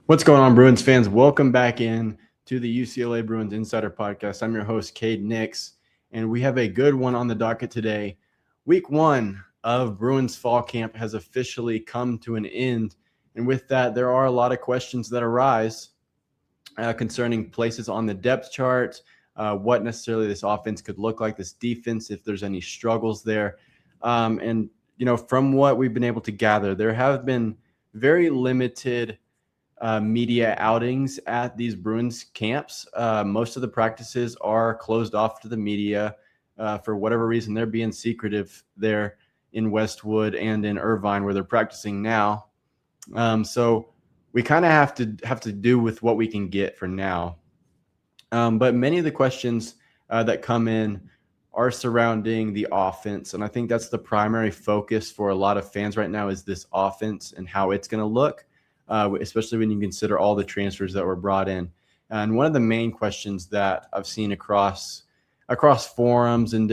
What's going on, Bruins fans? Welcome back in to the UCLA Bruins Insider Podcast. I'm your host, Cade Nix, and we have a good one on the docket today. Week 1 of Bruins fall camp has officially come to an end, and with that, there are a lot of questions that arise concerning places on the depth chart, what necessarily this offense could look like, this defense, if there's any struggles there. From what we've been able to gather, there have been very limited media outings at these Bruins camps. Most of the practices are closed off to the media for whatever reason. They're being secretive there in Westwood and in Irvine where they're practicing now. So we kind of have to do with what we can get for now. But many of the questions that come in are surrounding the offense, and I think that's the primary focus for a lot of fans right now is this offense and how it's going to look. Especially when you consider all the transfers that were brought in. And one of the main questions that I've seen across forums and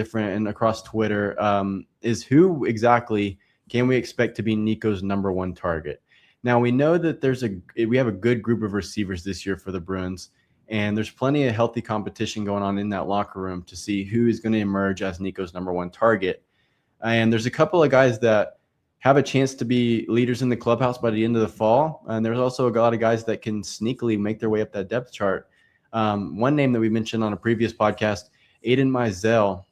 across Twitter is who exactly can we expect to be Nico's number one target? Now, we know that we have a good group of receivers this year for the Bruins, and there's plenty of healthy competition going on in that locker room to see who is going to emerge as Nico's number one target. And there's a couple of guys that have a chance to be leaders in the clubhouse by the end of the fall. And there's also a lot of guys that can sneakily make their way up that depth chart. One name that we mentioned on a previous podcast, Aiden Mizell,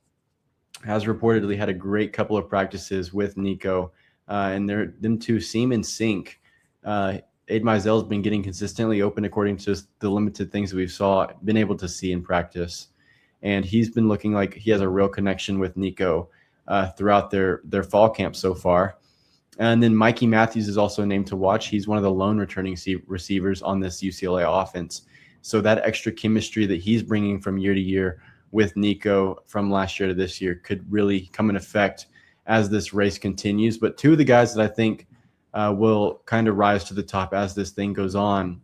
has reportedly had a great couple of practices with Nico, and them two seem in sync. Aiden Mizell has been getting consistently open according to the limited things that we've been able to see in practice. And he's been looking like he has a real connection with Nico throughout their fall camp so far. And then Mikey Matthews is also a name to watch. He's one of the lone returning receivers on this UCLA offense. So that extra chemistry that he's bringing from year to year with Nico from last year to this year could really come in effect as this race continues. But two of the guys that I think will kind of rise to the top as this thing goes on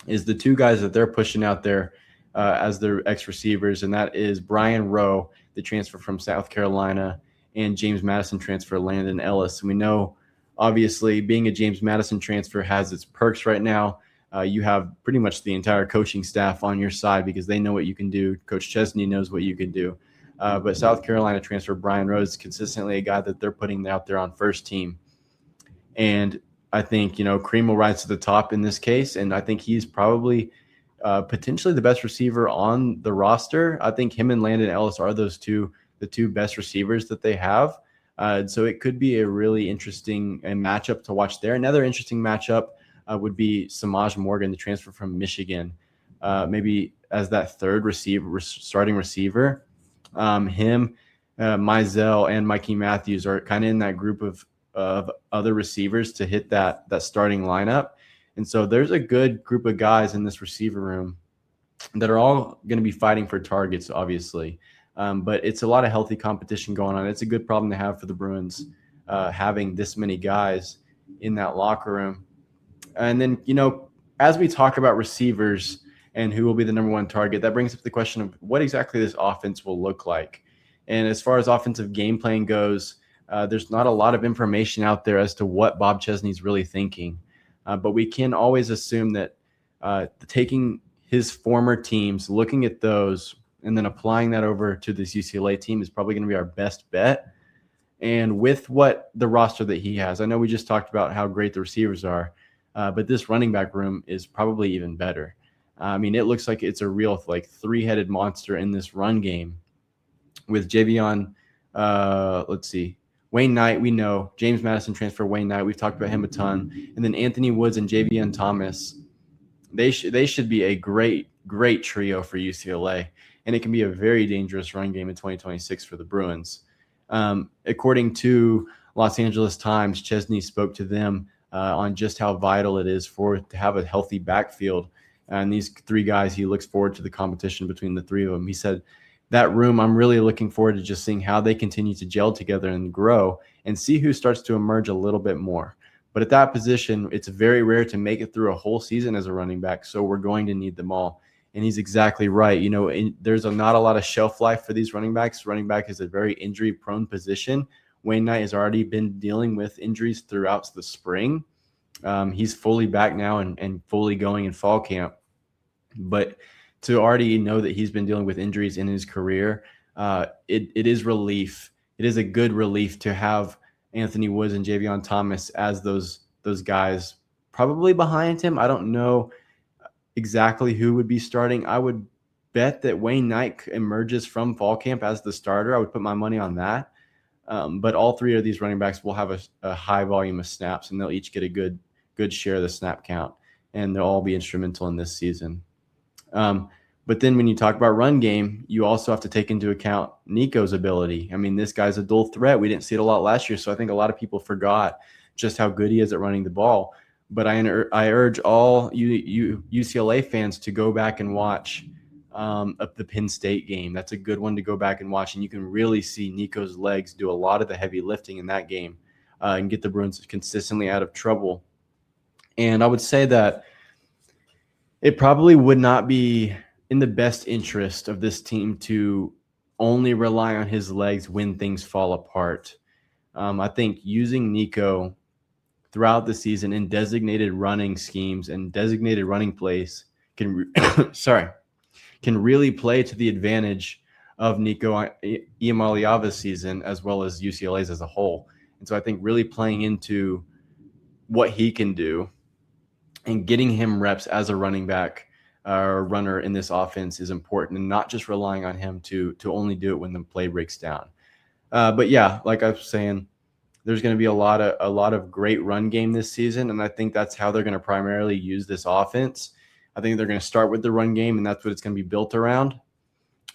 is the two guys that they're pushing out there as their ex-receivers, and that is Brian Rowe, the transfer from South Carolina, and James Madison transfer Landon Ellis. And we know, obviously, being a James Madison transfer has its perks right now. You have pretty much the entire coaching staff on your side because they know what you can do. Coach Chesney knows what you can do. But South Carolina transfer Brian Rowe is consistently a guy that they're putting out there on first team. And I think, cream will rise to the top in this case. And I think he's probably potentially the best receiver on the roster. I think him and Landon Ellis are the two best receivers that they have. So it could be a really interesting matchup to watch there. Another interesting matchup would be Samaj Morgan, the transfer from Michigan, maybe as that third starting receiver. Mizell and Mikey Matthews are kind of in that group of other receivers to hit that starting lineup. And so there's a good group of guys in this receiver room that are all going to be fighting for targets, obviously. But it's a lot of healthy competition going on. It's a good problem to have for the Bruins, having this many guys in that locker room. And then, as we talk about receivers and who will be the number one target, that brings up the question of what exactly this offense will look like. And as far as offensive game plan goes, there's not a lot of information out there as to what Bob Chesney's really thinking. But we can always assume that taking his former teams, looking at those, and then applying that over to this UCLA team is probably going to be our best bet. And with what the roster that he has, I know we just talked about how great the receivers are, but this running back room is probably even better. I mean, it looks like it's a real three-headed monster in this run game with Javion. Wayne Knight, we know. James Madison transfer Wayne Knight. We've talked about him a ton. And then Anthony Woods and Javion Thomas. They should be a great trio for UCLA. And it can be a very dangerous run game in 2026 for the Bruins. According to Los Angeles Times, Chesney spoke to them on just how vital it is to have a healthy backfield. And these three guys, he looks forward to the competition between the three of them. He said, that room, I'm really looking forward to just seeing how they continue to gel together and grow and see who starts to emerge a little bit more. But at that position, it's very rare to make it through a whole season as a running back, so we're going to need them all. And he's exactly right. There's not a lot of shelf life for these running backs. Running back is a very injury-prone position. Wayne Knight has already been dealing with injuries throughout the spring. He's fully back now and fully going in fall camp. But to already know that he's been dealing with injuries in his career, it is relief. It is a good relief to have Anthony Woods and Javion Thomas as those guys probably behind him. I don't know exactly who would be starting. I would bet that Wayne Knight emerges from fall camp as the starter. I would put my money on that. But all three of these running backs will have a high volume of snaps, and they'll each get a good share of the snap count, and they'll all be instrumental in this season. But then when you talk about run game, you also have to take into account Nico's ability. I mean, this guy's a dual threat. We didn't see it a lot last year, so I think a lot of people forgot just how good he is at running the ball. But I urge all UCLA fans to go back and watch the Penn State game. That's a good one to go back and watch, and you can really see Nico's legs do a lot of the heavy lifting in that game and get the Bruins consistently out of trouble. And I would say that it probably would not be in the best interest of this team to only rely on his legs when things fall apart. I think using Nico throughout the season in designated running schemes and designated running plays can really play to the advantage of Nico Iamaleava's season as well as UCLA's as a whole. And so I think really playing into what he can do and getting him reps as a running back or runner in this offense is important, and not just relying on him to only do it when the play breaks down. But yeah, like I was saying, there's going to be a lot of great run game this season, and I think that's how they're going to primarily use this offense. I think they're going to start with the run game, and that's what it's going to be built around.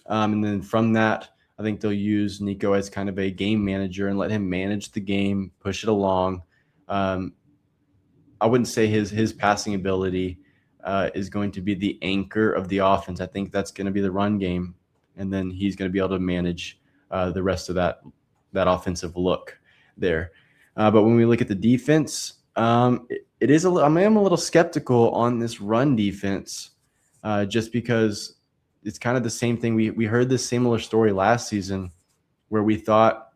And then from that, I think they'll use Nico as kind of a game manager and let him manage the game, push it along. I wouldn't say his passing ability is going to be the anchor of the offense. I think that's going to be the run game, and then he's going to be able to manage the rest of that offensive look there. But when we look at the defense, I am a little skeptical on this run defense, just because it's kind of the same thing. We heard this similar story last season where we thought,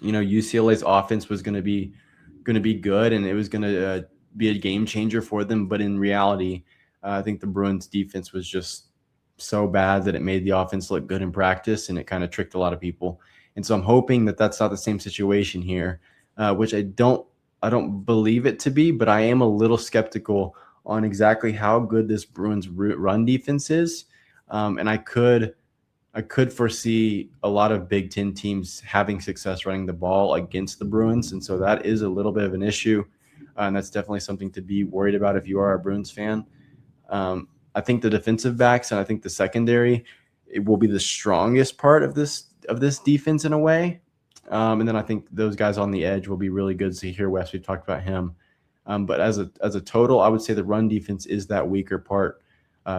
UCLA's offense was going to be good and it was going to be a game changer for them. But in reality, I think the Bruins defense was just so bad that it made the offense look good in practice, and it kind of tricked a lot of people. And so I'm hoping that that's not the same situation here, which I don't believe it to be, but I am a little skeptical on exactly how good this Bruins run defense is. And I could foresee a lot of Big Ten teams having success running the ball against the Bruins. And so that is a little bit of an issue. And that's definitely something to be worried about if you are a Bruins fan. I think the defensive backs and I think the secondary, it will be the strongest part of this defense in a way. And then I think those guys on the edge will be really good. Zahir West, we've talked about him. But as a total, I would say the run defense is that weaker part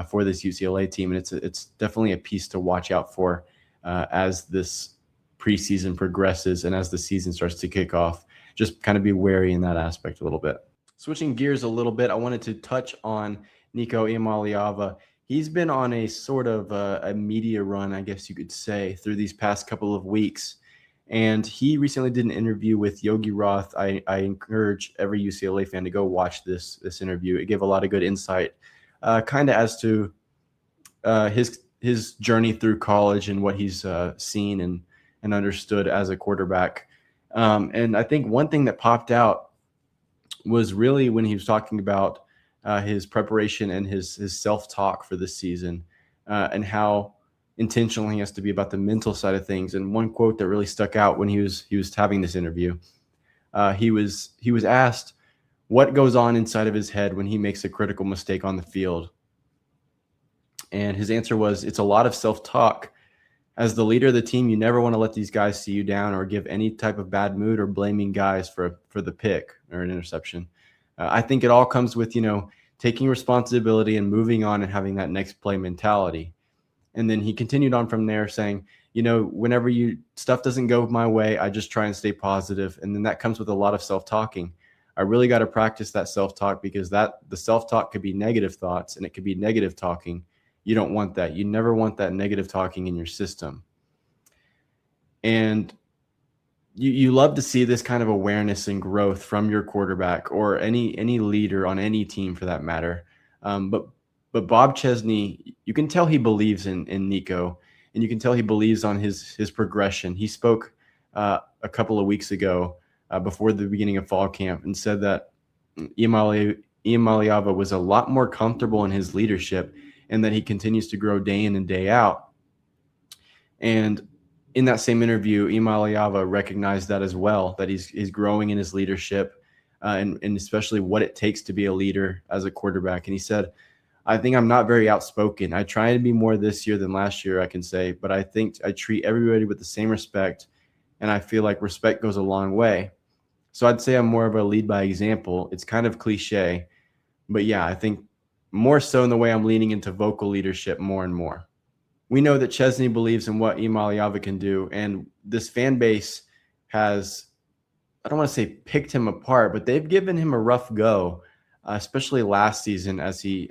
for this UCLA team. And it's definitely a piece to watch out for as this preseason progresses and as the season starts to kick off. Just kind of be wary in that aspect a little bit. Switching gears a little bit, I wanted to touch on Nico Iamaleava. He's been on a sort of a media run, I guess you could say, through these past couple of weeks. And he recently did an interview with Yogi Roth. I encourage every UCLA fan to go watch this interview. It gave a lot of good insight, kind of as to his journey through college and what he's seen and understood as a quarterback. And I think one thing that popped out was really when he was talking about his preparation and his self-talk for this season, and how intentional he has to be about the mental side of things. And one quote that really stuck out when he was having this interview, he was asked what goes on inside of his head when he makes a critical mistake on the field. And his answer was, it's a lot of self-talk. As the leader of the team, you never want to let these guys see you down or give any type of bad mood or blaming guys for the pick or an interception. I think it all comes with, taking responsibility and moving on and having that next play mentality. And then he continued on from there saying, whenever stuff doesn't go my way, I just try and stay positive. And then that comes with a lot of self-talking. I really got to practice that self-talk, because the self-talk could be negative thoughts and it could be negative talking. You don't want that. You never want that negative talking in your system. And you love to see this kind of awareness and growth from your quarterback or any leader on any team for that matter. But Bob Chesney, you can tell he believes in Nico, and you can tell he believes on his progression. He spoke a couple of weeks ago before the beginning of fall camp and said that Iamaleava was a lot more comfortable in his leadership and that he continues to grow day in and day out. And in that same interview, Iamaleava recognized that as well, that he's growing in his leadership and especially what it takes to be a leader as a quarterback. And he said, I think I'm not very outspoken. I try to be more this year than last year, I can say, but I think I treat everybody with the same respect, and I feel like respect goes a long way. So I'd say I'm more of a lead by example. It's kind of cliche, but yeah, I think more so in the way I'm leaning into vocal leadership more and more. We know that Chesney believes in what Iamaleava can do, and this fan base has, I don't want to say picked him apart, but they've given him a rough go, especially last season as he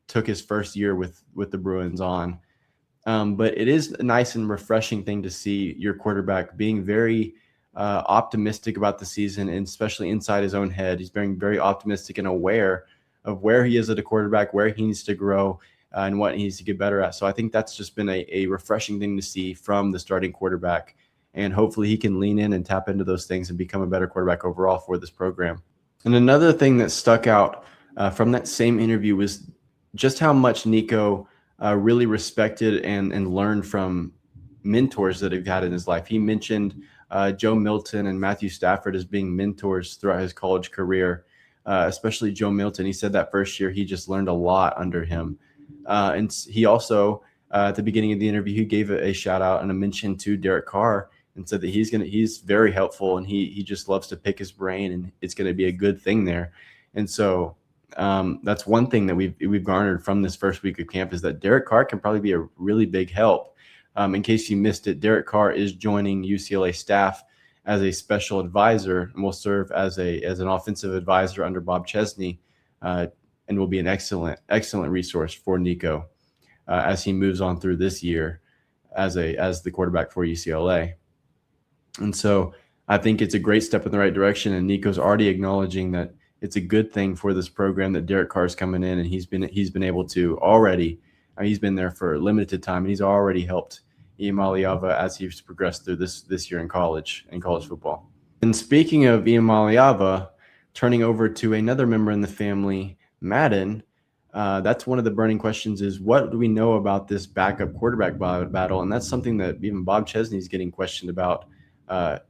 took his first year with the Bruins on. But it is a nice and refreshing thing to see your quarterback being very optimistic about the season, and especially inside his own head. He's being very optimistic and aware of where he is at a quarterback, where he needs to grow, and what he needs to get better at. So I think that's just been a refreshing thing to see from the starting quarterback. And hopefully he can lean in and tap into those things and become a better quarterback overall for this program. And another thing that stuck out from that same interview was just how much Nico really respected and learned from mentors that he've had in his life. He mentioned Joe Milton and Matthew Stafford as being mentors throughout his college career, especially Joe Milton. He said that first year he just learned a lot under him. And he also, at the beginning of the interview, he gave a shout out and a mention to Derek Carr and said that he's very helpful, and he just loves to pick his brain, and it's going to be a good thing there. And so that's one thing that we've garnered from this first week of camp, is that Derek Carr can probably be a really big help. In case you missed it, Derek Carr is joining UCLA staff as a special advisor and will serve as an offensive advisor under Bob Chesney, and will be an excellent resource for Nico as he moves on through this year as the quarterback for UCLA. And so I think it's a great step in the right direction, and Nico's already acknowledging that it's a good thing for this program that Derek Carr is coming in, and he's been able to already. He's been there for a limited time, and he's already helped Iamaleava as he's progressed through this year in college football. And speaking of Iamaleava, turning over to another member in the family, Madden, that's one of the burning questions, is what do we know about this backup quarterback battle? And that's something that even Bob Chesney is getting questioned about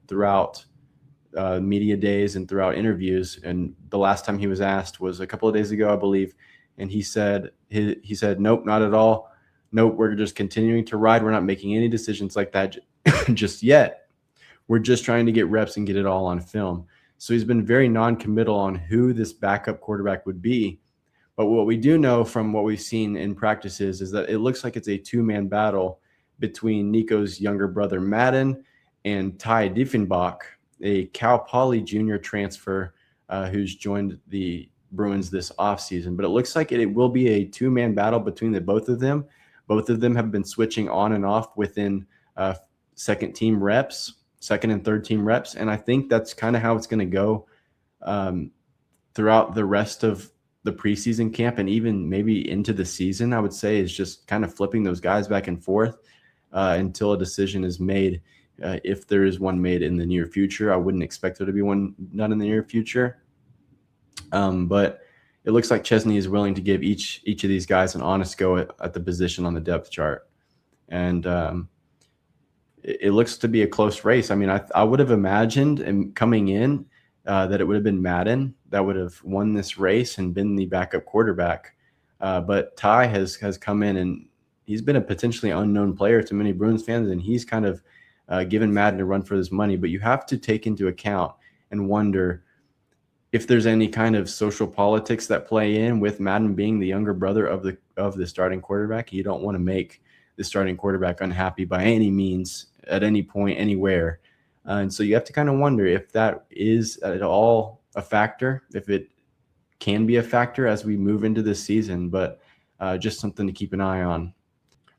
throughout media days and throughout interviews. And the last time he was asked was a couple of days ago, I believe. And he said, nope, not at all. Nope, we're just continuing to ride. We're not making any decisions like that just yet. We're just trying to get reps and get it all on film. So he's been very non-committal on who this backup quarterback would be. But what we do know from what we've seen in practices is that it looks like it's a two-man battle between Nico's younger brother, Madden, and Ty Diefenbach, a Cal Poly junior transfer who's joined the Bruins this offseason. But it looks like it will be a two-man battle between the both of them. Both of them have been switching on and off within second and third team reps. And I think that's kind of how it's going to go throughout the rest of the preseason camp, and even maybe into the season, I would say, is just kind of flipping those guys back and forth until a decision is made. If there is one made in the near future, I wouldn't expect there to be one done in the near future. But it looks like Chesney is willing to give each of these guys an honest go at the position on the depth chart. And it looks to be a close race. I mean, I would have imagined coming in that it would have been Madden that would have won this race and been the backup quarterback. But Ty has come in, and he's been a potentially unknown player to many Bruins fans, and he's kind of given Madden a run for his money. But you have to take into account and wonder if there's any kind of social politics that play in with Madden being the younger brother of the starting quarterback. You don't want to make the starting quarterback unhappy by any means at any point, anywhere. And so you have to kind of wonder if that is at all a factor, if it can be a factor as we move into this season, but just something to keep an eye on.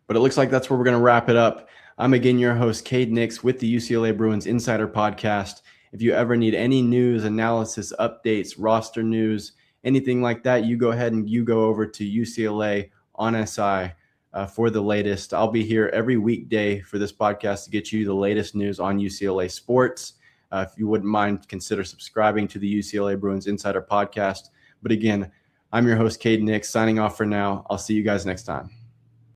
But it looks like that's where we're going to wrap it up. I'm again your host, Cade Nix, with the UCLA Bruins Insider Podcast. If you ever need any news, analysis, updates, roster news, anything like that, you go ahead and you go over to UCLA on SI for the latest. I'll be here every weekday for this podcast to get you the latest news on UCLA sports. If you wouldn't mind, consider subscribing to the UCLA Bruins Insider Podcast. But again, I'm your host, Cade Nix, signing off for now. I'll see you guys next time.